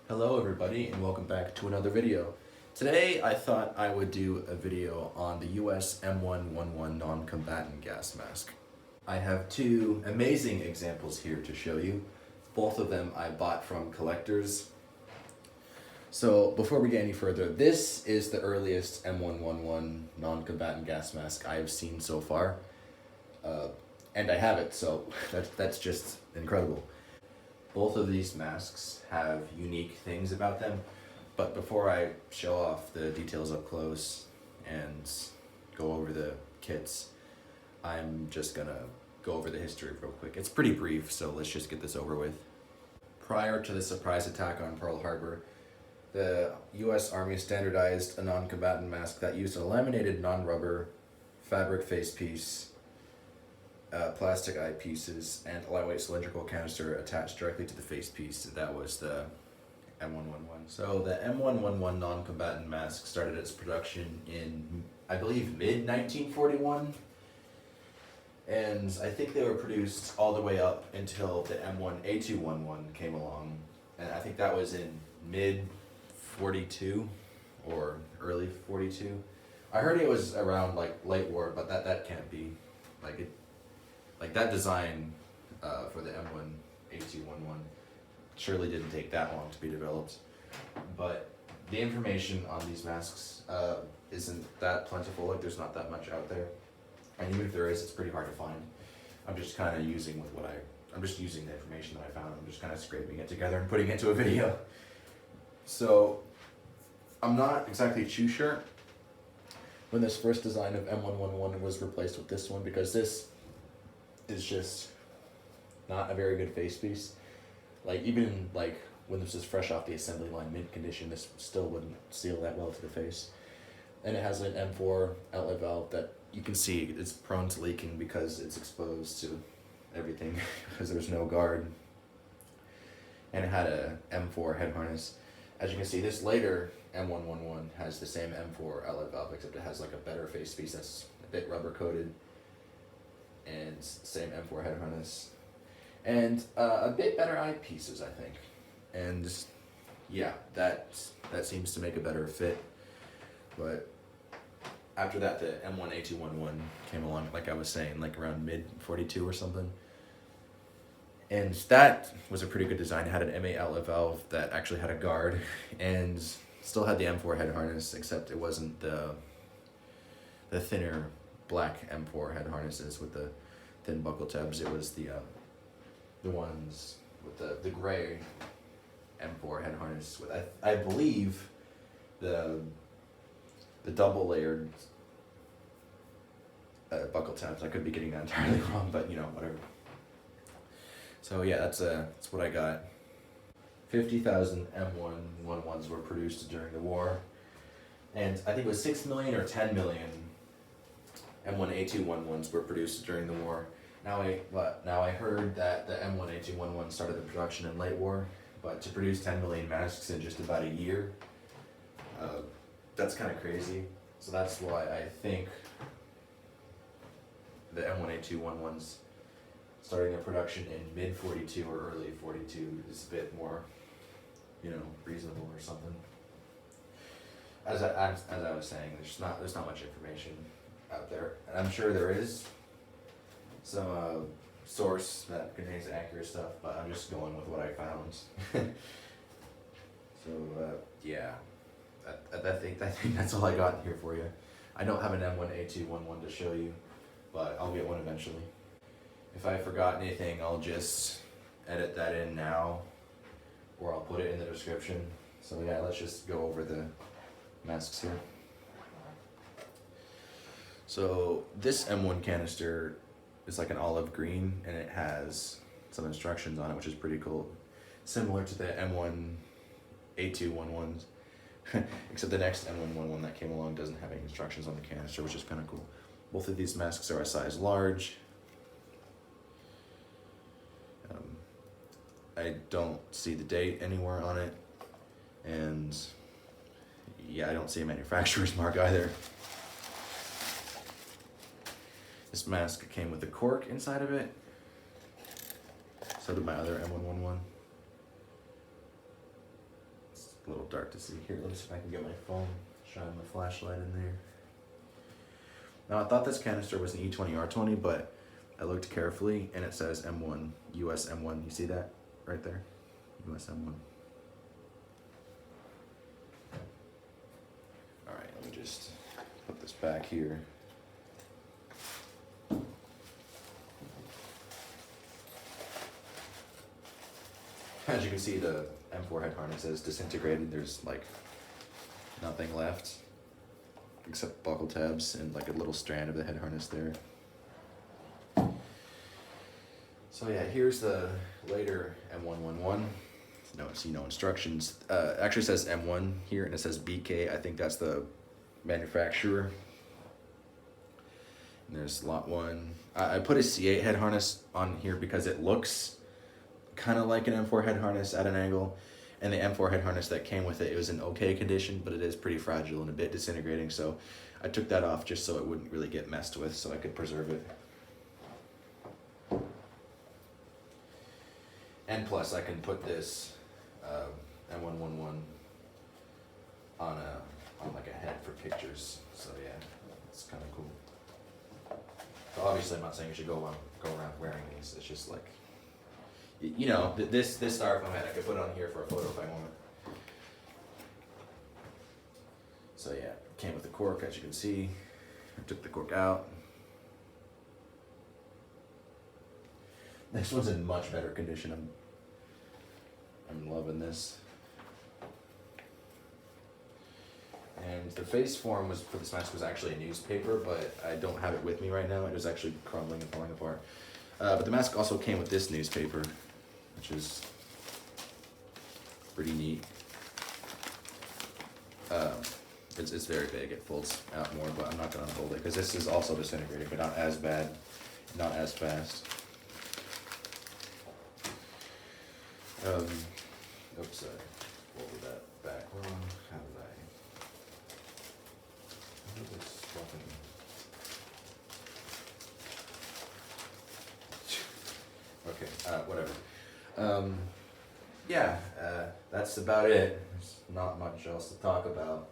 Hello everybody and welcome back to another video. Today I thought I would do a video on the US M111 non-combatant gas mask. I have two amazing examples here to show you. Both of them I bought from collectors. So before we get any further, this is the earliest M111 non-combatant gas mask I have seen so far. And I have it, so that's just incredible. Both of these masks have unique things about them, but before I show off the details up close and go over the kits, I'm just gonna go over the history real quick. It's pretty brief, so let's just get this over with. Prior to the surprise attack on Pearl Harbor, the US Army standardized a non-combatant mask that used a laminated non-rubber fabric facepiece, plastic eyepieces, and a lightweight cylindrical canister attached directly to the facepiece. That was the M111. So the M111 non-combatant mask started its production in, I believe, mid-1941. And I think they were produced all the way up until the M1A211 came along. And I think that was in mid-42 or early 42. I heard it was around like late war, but that can't be. Like that design for the M1A211 surely didn't take that long to be developed. But the information on these masks isn't that plentiful. Like there's not that much out there, and even if there is, it's pretty hard to find. I'm just kind of using I'm just using the information that I found. I'm just kind of scraping it together and putting it into a video. So I'm not exactly too sure when this first design of M111 was replaced with this one, because this is just not a very good face piece. Like even like when this is fresh off the assembly line, mint condition, this still wouldn't seal that well to the face. And it has an M4 outlet valve that you can see it's prone to leaking because it's exposed to everything because there's no guard. And it had a M4 head harness. As you can see, this later M111 has the same M4 outlet valve, except it has like a better face piece that's a bit rubber coated, and same M4 head harness, and a bit better eyepieces, I think. And yeah, that seems to make a better fit. But after that, the M1A211 came along, like I was saying, like around mid-42 or something. And that was a pretty good design. It had an M8 outlet valve that actually had a guard, and still had the M4 head harness, except it wasn't the thinner black M4 head harnesses with the thin buckle tabs. It was the ones with the gray M4 head harness with I believe the double layered buckle tabs. I could be getting that entirely wrong, but you know, whatever. So yeah, that's what I got. 50,000 M111s were produced during the war, and I think it was 6 million or 10 million M1A211s were produced during the war. Now I heard that the M1A211 started the production in late war, but to produce 10 million masks in just about a year, that's kind of crazy. So that's why I think the M1A211s starting their production in mid-42 or early 42 is a bit more, reasonable or something. As I was saying, there's not much information out there, and I'm sure there is some source that contains accurate stuff, but I'm just going with what I found. So yeah, I think that's all I got here for you. I don't have an M1A211 to show you, but I'll get one eventually. If I forgot anything, I'll just edit that in now, or I'll put it in the description. So yeah, let's just go over the masks here. So this M1 canister is like an olive green, and it has some instructions on it, which is pretty cool. Similar to the M1A211s, except the next M111 that came along doesn't have any instructions on the canister, which is kind of cool. Both of these masks are a size large. I don't see the date anywhere on it, and yeah, I don't see a manufacturer's mark either. This mask came with a cork inside of it. So did my other M111. a little dark to see. Here, let me see if I can get my phone, shine my flashlight in there. Now, I thought this canister was an E20R20, but I looked carefully and it says M1, US M1. You see that right there? US M1. All right, let me just put this back here. As you can see, the M4 head harness is disintegrated. There's like nothing left except buckle tabs and like a little strand of the head harness there. So yeah, here's the later M111. No, see no instructions. Actually says M1 here and it says BK. I think that's the manufacturer. And there's lot 1. I put a C8 head harness on here because it looks kind of like an M4 head harness at an angle, and the M4 head harness that came with it, it was in okay condition, but it is pretty fragile and a bit disintegrating, so I took that off just so it wouldn't really get messed with, so I could preserve it. And plus I can put this M111 on like a head for pictures, so yeah, it's kind of cool. So obviously I'm not saying you should go around wearing these, it's just like, you know, this styrofoam head I could put on here for a photo if I want. So yeah, came with the cork, as you can see. I took the cork out. This one's in much better condition. I'm loving this. And the face form was for this mask was actually a newspaper, but I don't have it with me right now. It was actually crumbling and falling apart. But the mask also came with this newspaper, which is pretty neat. It's very big, it folds out more, but I'm not gonna unfold it because this is also disintegrating, but not as bad, not as fast. Oops, I folded that back wrong. How did this fucking... Okay, whatever. Yeah, that's about it. There's not much else to talk about.